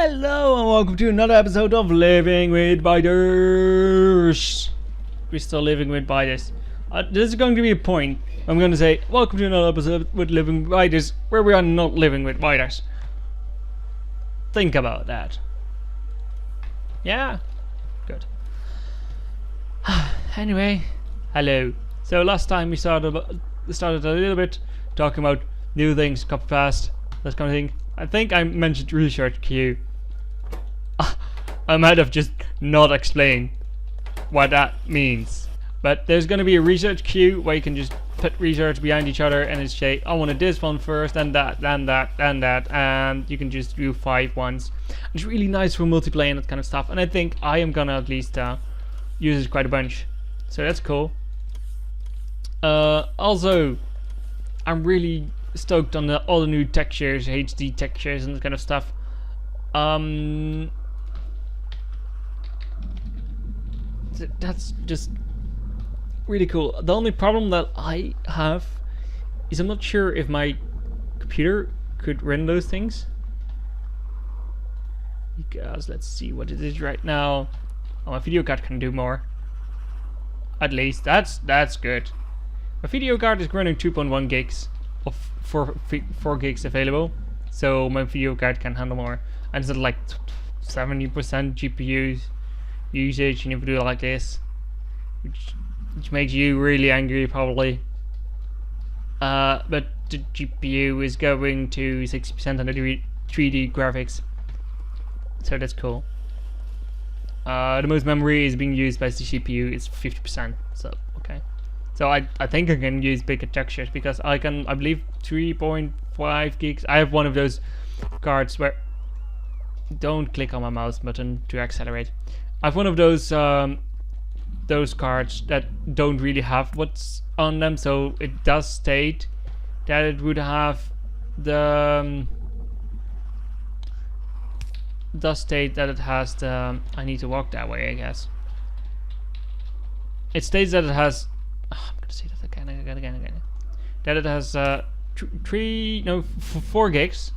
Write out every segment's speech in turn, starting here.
Hello and welcome to another episode of Living with Biters. We're still living with Biters. This is going to be a point. I'm going to say, welcome to another episode with Living with Biters, where we are not living with Biters. Think about that. Yeah? Good. Anyway, hello. So last time we started a little bit talking about new things, copy past, that kind of thing. I think I mentioned research queue. I might have just not explained what that means. But there's going to be a research queue where you can just put research behind each other and it's say, I wanted this one first, then that, then that, then that, and you can just do 5 ones. It's really nice for multiplayer and that kind of stuff, and I think I am gonna at least use it quite a bunch. So that's cool. Also, I'm really stoked on all the new textures, HD textures and that kind of stuff. That's just really cool. The only problem that I have is I'm not sure if my computer could run those things. Because let's see what it is right now. Oh, my video card can do more. At least that's good. My video card is running 2.1 gigs of 4 gigs available, so my video card can handle more. And it's at like 70% GPU usage, and if you do it like this, which makes you really angry probably. But the GPU is going to 60% on the 3D graphics, so that's cool. The most memory is being used by the CPU is 50%, so okay. So I think I can use bigger textures because I believe 3.5 gigs. I have one of those cards where, don't click on my mouse button to accelerate. I have one of those cards that don't really have what's on them, so it does state that it would have the I need to walk that way, I guess. It states that it has I'm gonna say that again. That it has 4 gigs,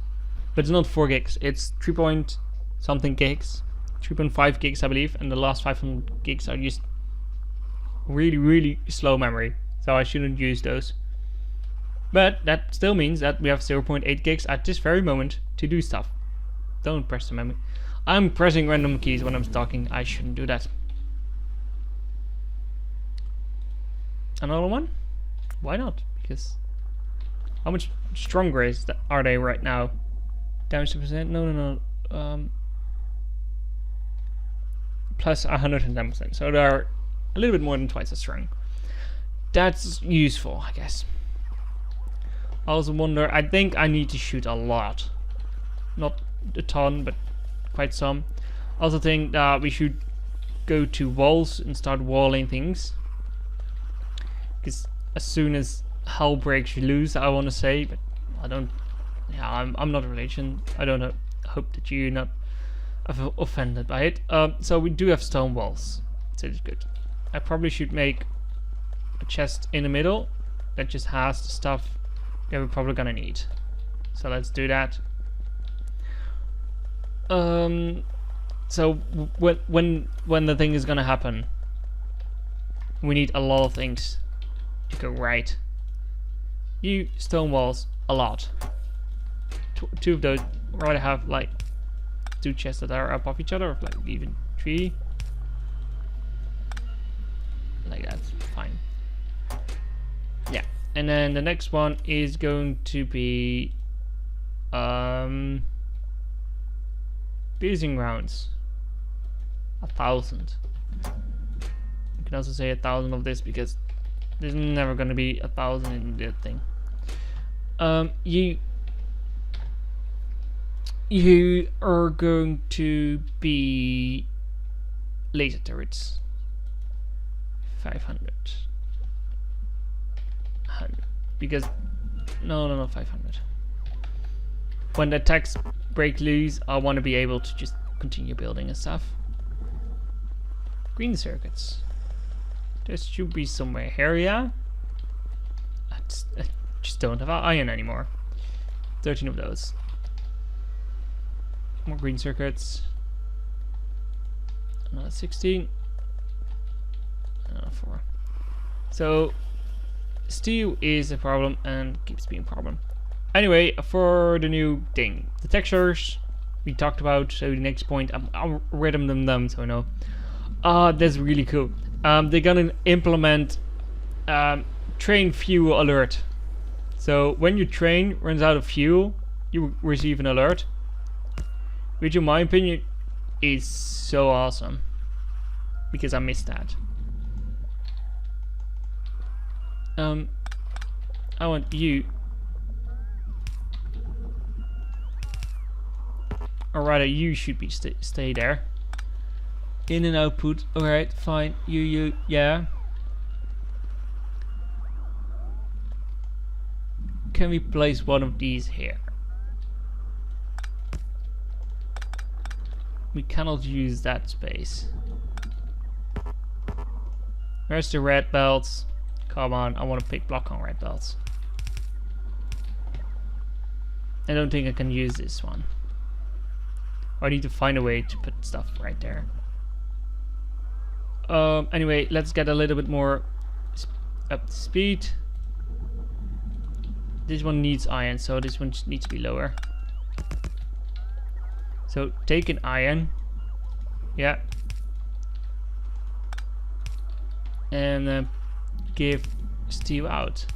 but it's not 4 gigs. It's 3 point something gigs, 3.5 gigs, I believe, and the last 500 gigs are just really slow memory. So I shouldn't use those. But that still means that we have 0.8 gigs at this very moment to do stuff. Don't press the memory. I'm pressing random keys when I'm talking. I shouldn't do that. Another one? Why not? Because how much stronger are they right now? Damage to percent? No. Plus 110%. So they're a little bit more than twice as strong. That's useful, I guess. I also wonder, I think I need to shoot a lot. Not a ton, but quite some. I also think that we should go to walls and start walling things. Because as soon as hell breaks loose, I want to say, but I don't. Yeah, I'm not a religion. I don't hope that you're not offended by it. So we do have stone walls, so it's good. I probably should make a chest in the middle that just has the stuff that we're probably gonna need. So let's do that. So when the thing is gonna happen, we need a lot of things to go right. You stone walls a lot. Two of those. Rather have like 2 chests that are above each other, or like even 3. Like that's fine. Yeah, and then the next one is going to be piercing rounds. 1,000. You can also say 1,000 of this because there's never gonna be 1,000 in that thing. You are going to be laser turrets. 500. 100. Because no 500. When the attacks break loose, I want to be able to just continue building and stuff. Green circuits. There should be somewhere here, yeah? I just don't have iron anymore. 13 of those. More green circuits. Another 16. Another 4. So steel is a problem and keeps being a problem. Anyway, for the new thing, the textures we talked about. So the next point, I'll rhythm them down so I know. That's really cool. They're gonna implement train fuel alert. So when your train runs out of fuel, you receive an alert, which in my opinion is so awesome, because I missed that. I want you, or rather you should be stay there. In and output, alright, fine, you, yeah. Can we place one of these here? We cannot use that space. Where's the red belts? Come on, I want to pick block on red belts. I don't think I can use this one. I need to find a way to put stuff right there. Anyway, let's get a little bit more up to speed. This one needs iron, so this one needs to be lower. So take an iron. Yeah. And give steel out.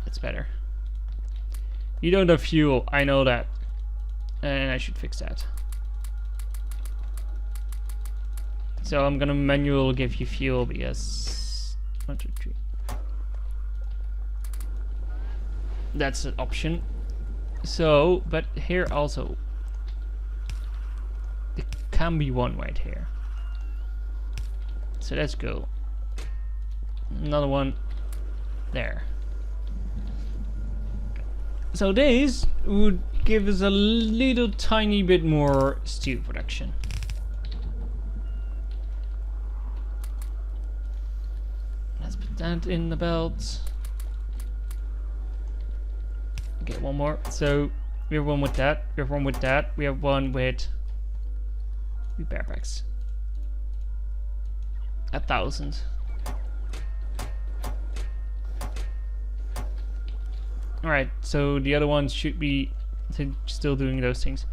That's better. You don't have fuel, I know that. And I should fix that. So I'm gonna manually give you fuel because 1, 2, 3. That's an option. So, but here also there can be one right here. So let's go. Another one there. So this would give us a little tiny bit more steel production. Let's put that in the belt. Get one more. So we have one with that. We have one with that. We have one with repair packs. 1,000. Alright, so the other ones should be still doing those things.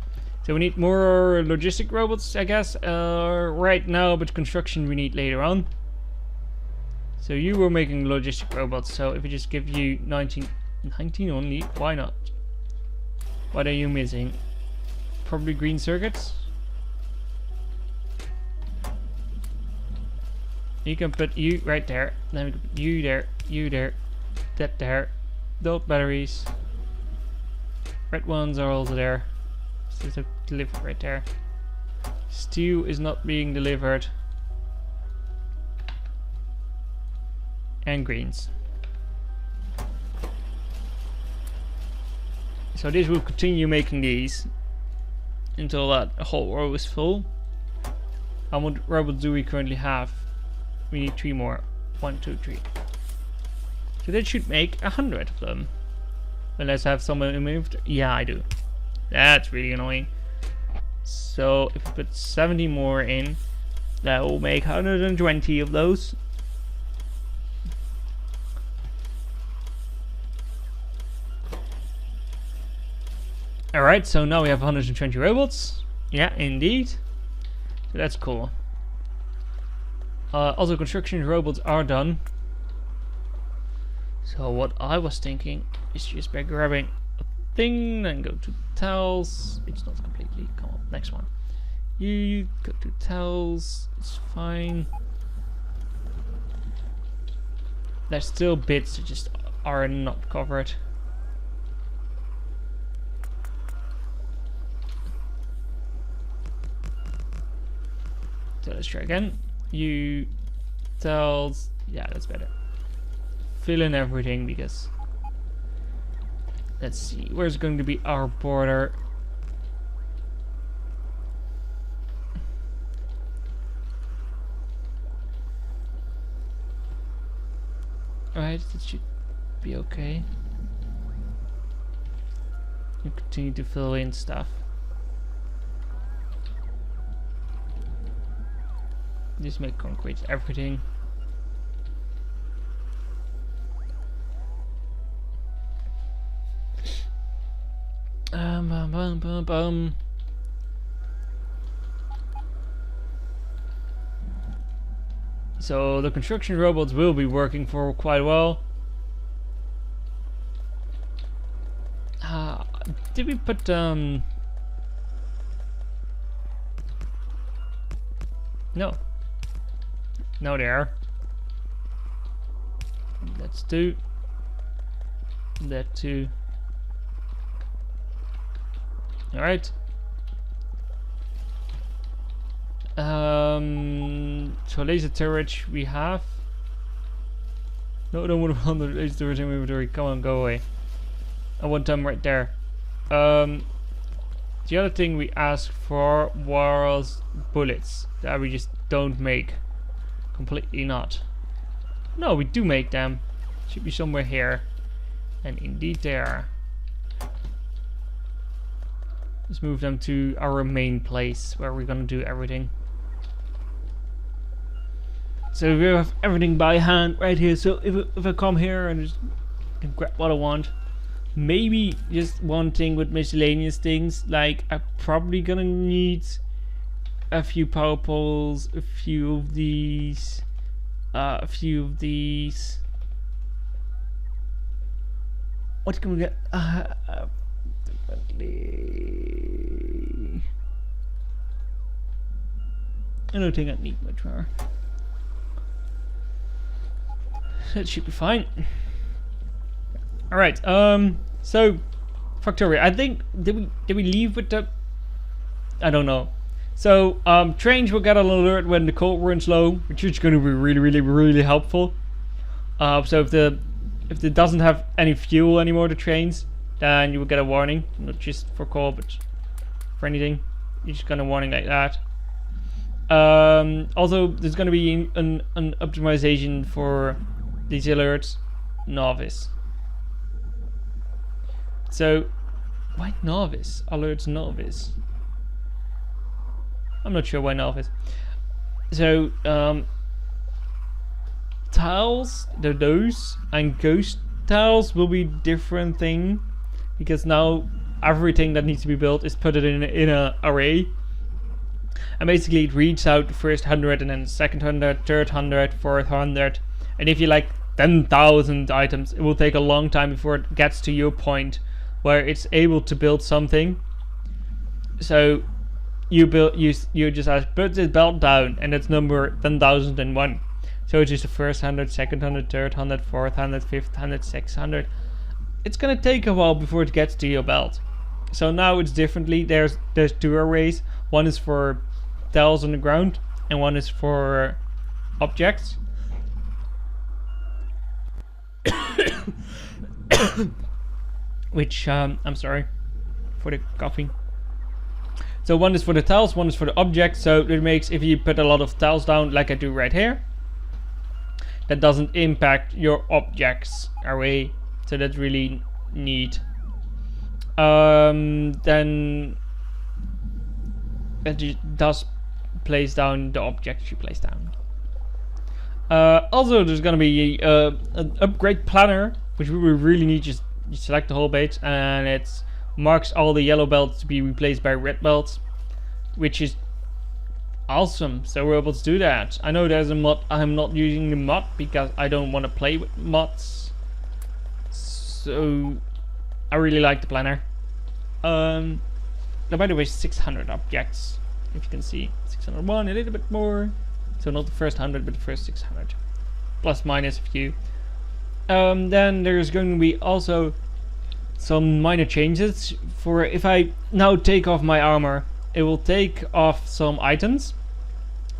So we need more logistic robots, I guess, right now, but construction we need later on. So you were making logistic robots, so if we just give you 19 only, why not? What are you missing? Probably green circuits? You can put you right there, then we can put you there, that there. Those batteries. Red ones are also there. So they're delivered right there. Steel is not being delivered. And greens. So this will continue making these until that whole row is full. How many robots do we currently have? We need 3 more. 1, 2, 3. So that should make 100 of them. But let's have someone removed. Yeah, I do. That's really annoying. So if we put 70 more in, that will make 120 of those. Alright, so now we have 120 robots. Yeah, indeed. So that's cool. Also, construction robots are done. So what I was thinking is just by grabbing a thing, then go to towels. It's not completely. Come on, next one. You go to towels. It's fine. There's still bits that just are not covered. So let's try again. You towels. Yeah, that's better. Fill in everything because let's see, where's going to be our border? Alright, that should be okay. You continue to fill in stuff. Just make concrete everything. Bum, bum, bum, bum. So the construction robots will be working for quite a while. Did we put no. No there. That's 2. That 2. Alright. So laser turret we have. No, I don't want to run the laser turret in my inventory. Come on, go away. I want them right there. The other thing we asked for was bullets that we just don't make. Completely not. No, we do make them. Should be somewhere here. And indeed they are. Let's move them to our main place where we're gonna do everything. So we have everything by hand right here. So if I come here and just can grab what I want. Maybe just one thing with miscellaneous things, like I'm probably gonna need a few power poles, a few of these. What can we get? I don't think I need much more. That should be fine. All right. So Factorio. I think did we leave with the? I don't know. So trains will get an alert when the coal runs low, which is going to be really helpful. So if it doesn't have any fuel anymore, the trains, then you will get a warning, not just for coal, but for anything. You just get a warning like that. Also, there's going to be an optimization for these alerts. Novice. So why novice? Alerts novice. I'm not sure why novice. So tiles, those and ghost tiles will be different thing, because now everything that needs to be built is put it in a array, and basically it reads out the first 100 and then the second 100, third 100, fourth 100, and if you like 10,000 items, it will take a long time before it gets to your point where it's able to build something. So you just ask, put this belt down, and it's number 10,001. So it's just the first 100, second 100, third 100, fourth 100, fifth 100, sixth 100. It's gonna take a while before it gets to your belt. So now it's differently. There's 2 arrays. One is for tiles on the ground, and one is for objects. Which I'm sorry for the coughing. So one is for the tiles, one is for the objects. So it makes, if you put a lot of tiles down like I do right here, that doesn't impact your objects array. So that's really neat. Then it does place down the objects you place down. Also, there's gonna be an upgrade planner, which we really need. Just you select the whole page, and it marks all the yellow belts to be replaced by red belts, which is awesome. So we're able to do that. I know there's a mod. I'm not using the mod because I don't want to play with mods. So I really like the planner. Now, by the way, 600 objects. If you can see, 601, a little bit more. So not the first 100, but the first 600. Plus minus a few. Then there's going to be also some minor changes. For if I now take off my armor, it will take off some items,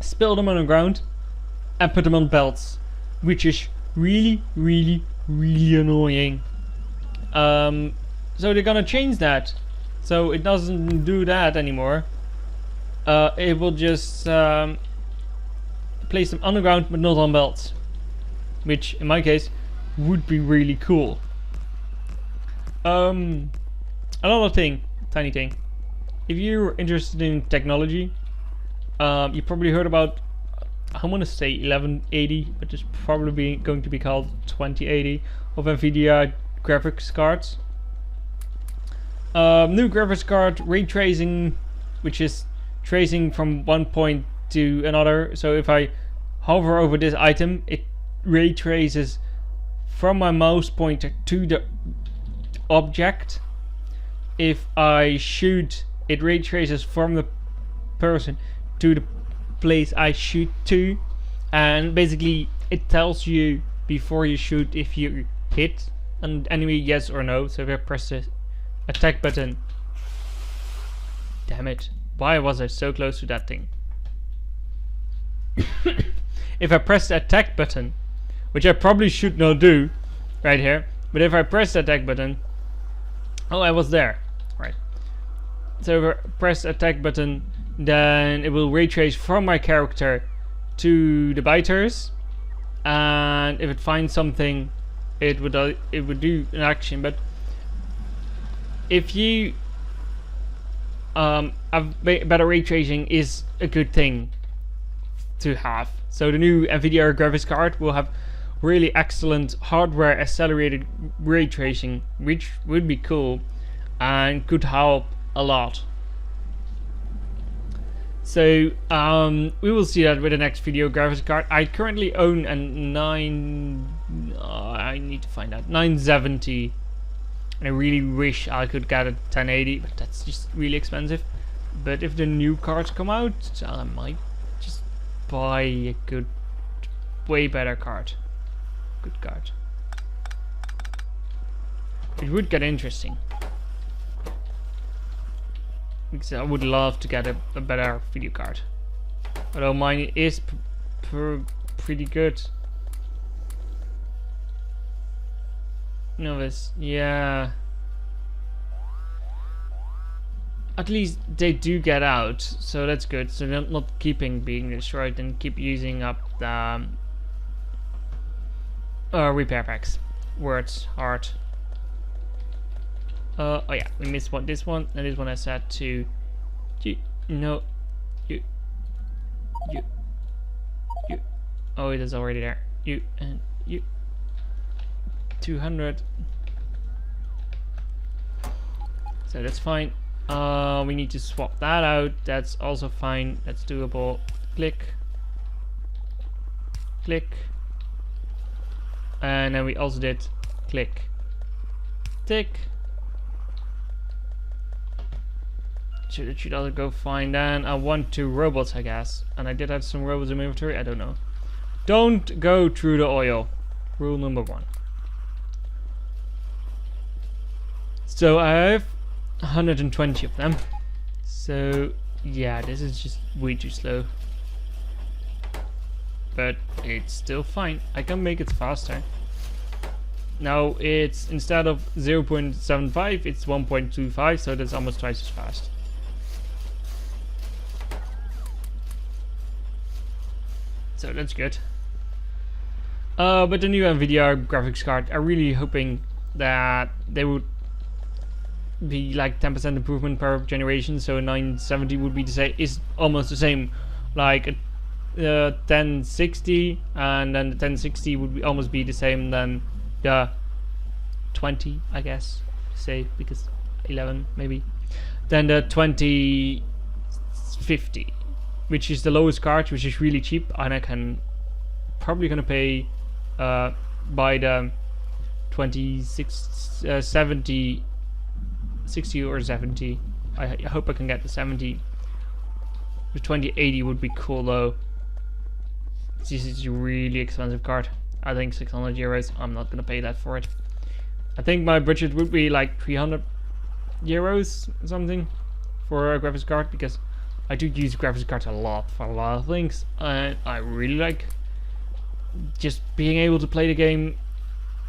spill them on the ground, and put them on belts, which is really annoying. So they're gonna change that, so it doesn't do that anymore. It will just place them on the ground but not on belts, which in my case would be really cool. Another thing, tiny thing. If you're interested in technology, you probably heard about, I want to say 1180, but it's probably going to be called 2080 of NVIDIA graphics cards. New graphics card, ray tracing, which is tracing from one point to another. So if I hover over this item, it ray traces from my mouse pointer to the object. If I shoot, it ray traces from the person to the place I shoot to, and basically it tells you before you shoot if you hit an enemy, yes or no. So if I press the attack button, damn it, why was I so close to that thing? If I press the attack button, which I probably should not do right here, but if I press the attack button, oh, I was there, right? So if I press the attack button, then it will ray trace from my character to the biters, and if it finds something, it would do an action. But if you have better ray tracing is a good thing to have. So the new NVIDIA graphics card will have really excellent hardware accelerated ray tracing, which would be cool and could help a lot. So we will see that with the next video graphics card. I currently own a 970, and I really wish I could get a 1080, but that's just really expensive. But if the new cards come out, I might just buy a good, way better card. Good card. It would get interesting, because I would love to get a better video card. Although mine is pretty good. Novice, yeah. At least they do get out, so that's good. So they're not keeping being destroyed and keep using up the repair packs. Words, heart. Oh yeah, we missed this one, and this one I set to you. Oh, it is already there. You and you. 200. So that's fine. We need to swap that out. That's also fine. That's doable. Click. Click. And then we also did click. Tick. It should also go fine. Then I want 2 robots, I guess. And I did have some robots in my inventory. I don't know. Don't go through the oil. Rule number 1. So I have 120 of them. So yeah, this is just way too slow. But it's still fine. I can make it faster. Now it's, instead of 0.75, it's 1.25, so that's almost twice as fast. So that's good. But the new NVIDIA graphics card, I'm really hoping that they would be like 10% improvement per generation. So a 970 would be the same, is almost the same like a 1060, and then the 1060 would be almost be the same than the 20, I guess, say, because 11 maybe. Then the 2050, which is the lowest card, which is really cheap, and I can probably gonna pay by the 70, 60 or 70. I hope I can get the 70. The 2080 would be cool though. This is a really expensive card. I think 600 euros. I'm not gonna pay that for it. I think my budget would be like 300 euros or something for a graphics card, because I do use graphics cards a lot for a lot of things, and I really like just being able to play the game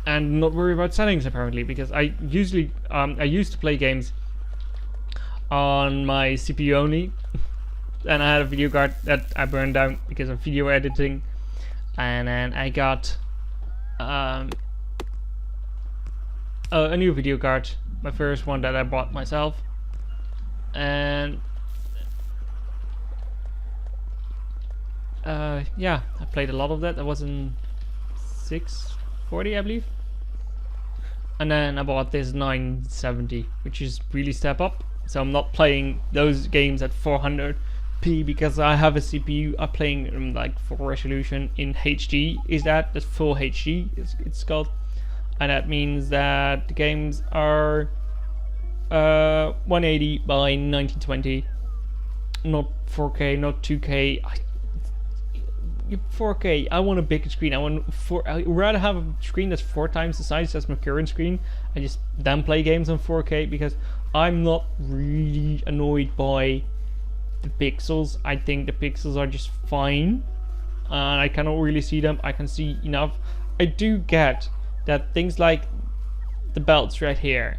and not worry about settings, apparently, because I usually I used to play games on my CPU only, and I had a video card that I burned down because of video editing, and then I got a new video card, my first one that I bought myself, and yeah, I played a lot of that. That was in 640, I believe. And then I bought this 970, which is really step up. So I'm not playing those games at 400p because I have a CPU. I'm playing in like full resolution in HD. That's full HD? It's called, and that means that the games are 180 by 1920, not 4K, not 2K. 4K. I want a bigger screen. I'd rather have a screen that's 4 times the size as my current screen. I just then play games on 4K because I'm not really annoyed by the pixels. I think the pixels are just fine, and I cannot really see them. I can see enough. I do get that things like the belts right here,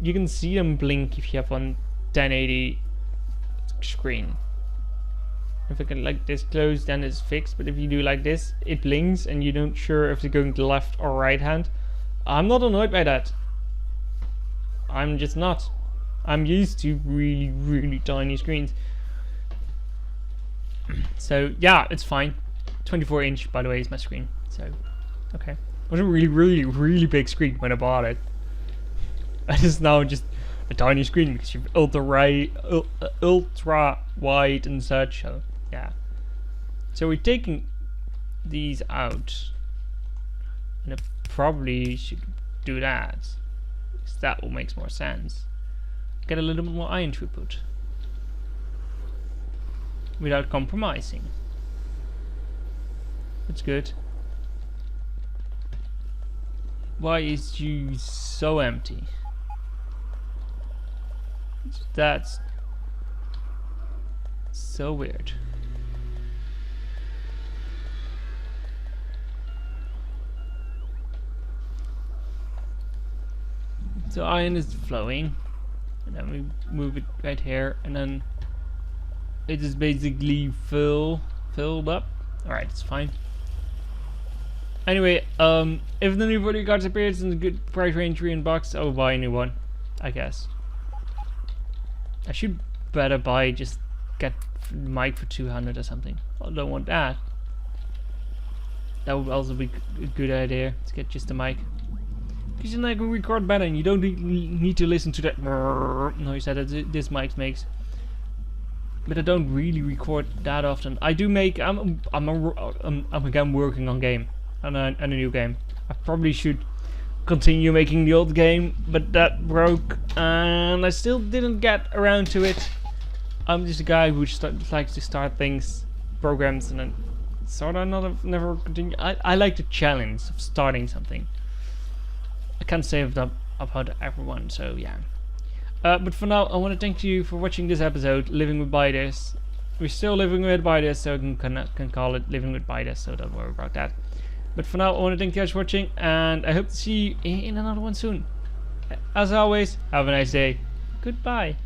you can see them blink if you have on 1080 screen. If I can like this close, then it's fixed, but if you do like this, it blinks and you don't sure if it's going to left or right hand. I'm not annoyed by that. I'm just not. I'm used to really tiny screens. So yeah, it's fine. 24-inch, by the way, is my screen. So okay, it was a really big screen when I bought it. It is now just a tiny screen because you've ultra wide and such. So yeah. So we're taking these out, and I probably should do that because that will make more sense. Get a little bit more iron throughput without compromising. That's good. Why is you so empty? That's so weird. So iron is flowing, and then we move it right here, and then it is basically filled up. Alright, it's fine. Anyway, if the new body cards appears in a good price range box, I will buy a new one, I guess. I should better buy, just get mic for 200 or something. I don't want that. That would also be a good idea to get just a mic. Because then I can record better and you don't need to listen to that noise that this mic makes. But I don't really record that often. I do make. I'm again working on a new game. I probably should continue making the old game, but that broke and I still didn't get around to it. I'm just a guy who likes to start things, programs, and then sort of never continue. I like the challenge of starting something. I can't say that about everyone, so yeah. But for now, I want to thank you for watching this episode, Living with Biters. We're still living with Biters, so I can call it Living with Biters, so don't worry about that. But for now, I want to thank you guys for watching, and I hope to see you in another one soon. As always, have a nice day. Goodbye.